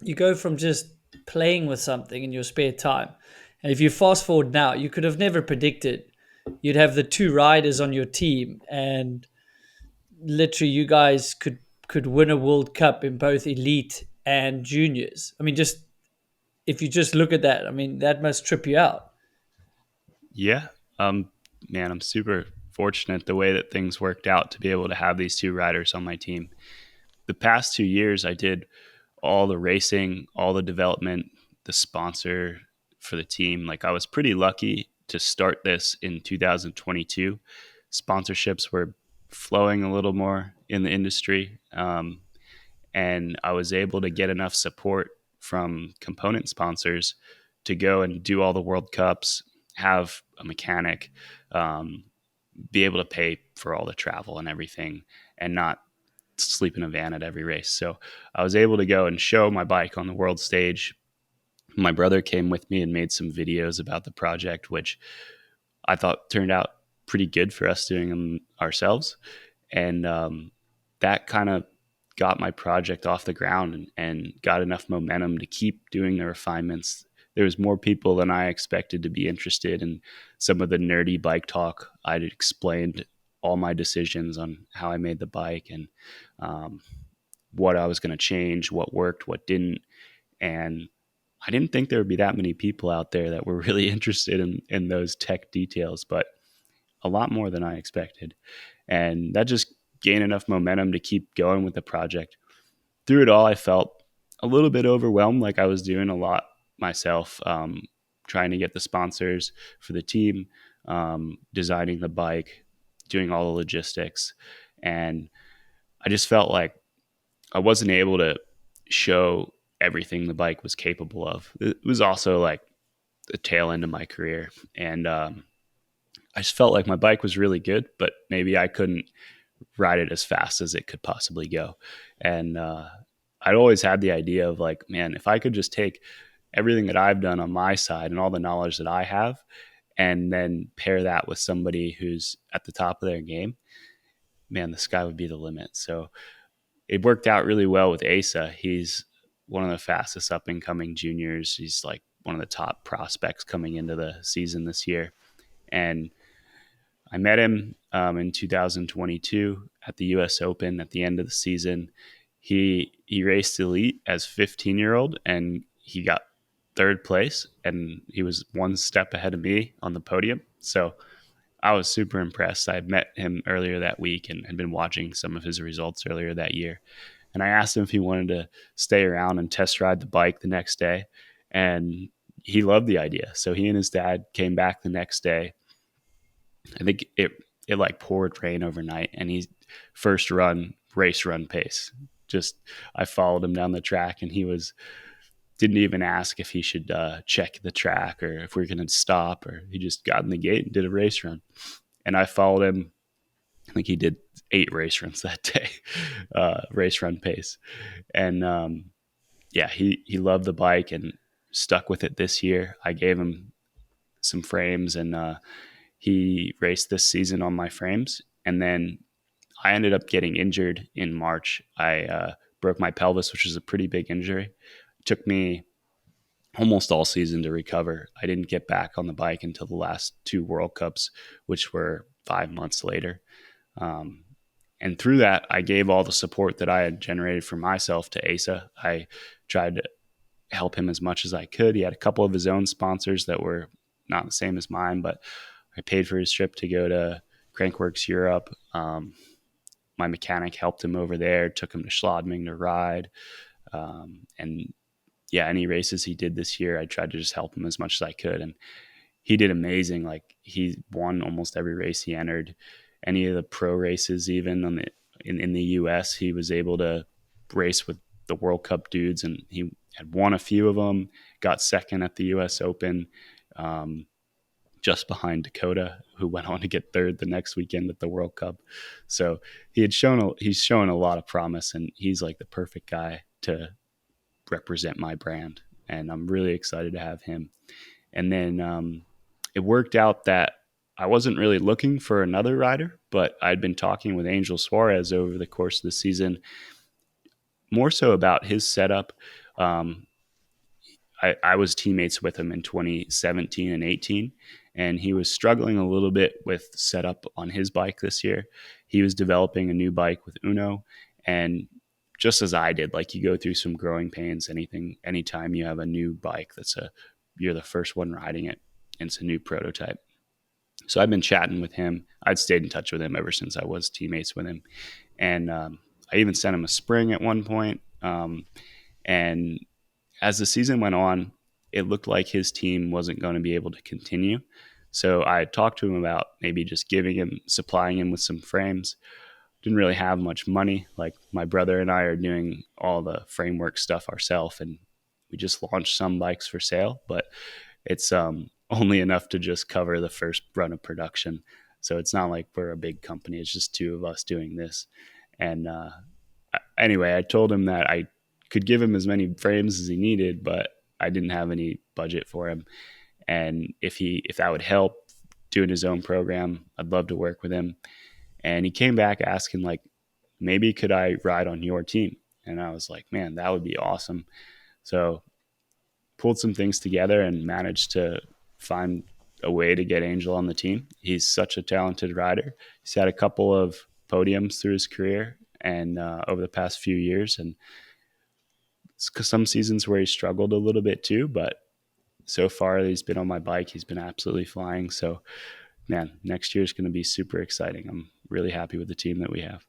You go from just playing with something in your spare time. And if you fast forward now, you could have never predicted you'd have the two riders on your team, and literally you guys could win a World Cup in both elite and juniors. I mean, just if you just look at that, I mean, that must trip you out. Yeah. Um, Man, I'm super fortunate the way that things worked out to be able to have these two riders on my team. The past 2 years, I did all the racing, all the development, the sponsor for the team. Like I was pretty lucky to start this in 2022. Sponsorships were flowing a little more in the industry. And I was able to get enough support from component sponsors to go and do all the World Cups, have a mechanic, um, be able to pay for all the travel and everything, and not sleep in a van at every race. So I was able to go and show my bike on the world stage. My brother came with me and made some videos about the project, which I thought turned out pretty good for us doing them ourselves. And that kind of got my project off the ground and got enough momentum to keep doing the refinements. There was more people than I expected to be interested in some of the nerdy bike talk. I'd explained all my decisions on how I made the bike and um, what I was going to change, what worked, what didn't. And I didn't think there would be that many people out there that were really interested in those tech details, but a lot more than I expected. And that just gained enough momentum to keep going with the project. Through it all, I felt a little bit overwhelmed, like I was doing a lot myself, trying to get the sponsors for the team, designing the bike, doing all the logistics. And I just felt like I wasn't able to show everything the bike was capable of. It was also like the tail end of my career. And I just felt like my bike was really good, but maybe I couldn't ride it as fast as it could possibly go. And I'd always had the idea of like, man, if I could just take everything that I've done on my side and all the knowledge that I have, and then pair that with somebody who's at the top of their game, man, the sky would be the limit. So it worked out really well with Asa. He's one of the fastest up and coming juniors. He's like one of the top prospects coming into the season this year. And I met him in 2022 at the U.S. Open at the end of the season. He raced elite as 15-year-old and he got third place, and he was one step ahead of me on the podium. So I was super impressed. I met him earlier that week and had been watching some of his results earlier that year. And I asked him if he wanted to stay around and test ride the bike the next day. And he loved the idea. So he and his dad came back the next day. I think it like poured rain overnight, and he first run race run pace. Just I followed him down the track, and he was didn't even ask if he should check the track or if we are going to stop, or he just got in the gate and did a race run. And I followed him. I think he did 8 race runs that day, race run pace. And yeah, he loved the bike and stuck with it this year. I gave him some frames, and he raced this season on my frames. And then I ended up getting injured in March. I broke my pelvis, which is a pretty big injury. It took me almost all season to recover. I didn't get back on the bike until the last 2 World Cups, which were 5 months later. Um, and through that, I gave all the support that I had generated for myself to Asa. I tried to help him as much as I could. He had a couple of his own sponsors that were not the same as mine, but I paid for his trip to go to Crankworks Europe. My mechanic helped him over there, took him to Schladming to ride. And yeah, any races he did this year, I tried to just help him as much as I could. And he did amazing. Like he won almost every race he entered. Any of the pro races, even in the US, he was able to race with the World Cup dudes, and he had won a few of them, got second at the US Open. Just behind Dakota, who went on to get third the next weekend at the World Cup. So he's shown a lot of promise, and he's like the perfect guy to represent my brand. And I'm really excited to have him. And then it worked out that I wasn't really looking for another rider, but I'd been talking with Angel Suarez over the course of the season, more so about his setup. Um, I was teammates with him in 2017 and 18, and he was struggling a little bit with setup on his bike this year. He was developing a new bike with Uno, and just as I did, like you go through some growing pains. Anytime you have a new bike you're the first one riding it, and it's a new prototype. So I've been chatting with him. I'd stayed in touch with him ever since I was teammates with him, and I even sent him a spring at one point. And as the season went on, it looked like his team wasn't going to be able to continue. So I talked to him about maybe just supplying him with some frames. Didn't really have much money. Like my brother and I are doing all the framework stuff ourselves, and we just launched some bikes for sale, but it's only enough to just cover the first run of production. So it's not like we're a big company. It's just two of us doing this. And anyway, I told him that I could give him as many frames as he needed, but I didn't have any budget for him. And if that would help doing his own program, I'd love to work with him. And he came back asking like, maybe could I ride on your team? And I was like, man, that would be awesome. So pulled some things together and managed to find a way to get Angel on the team. He's such a talented rider. He's had a couple of podiums through his career and over the past few years, and some seasons where he struggled a little bit too. But so far, he's been on my bike. He's been absolutely flying. So, man, next year is going to be super exciting. I'm really happy with the team that we have.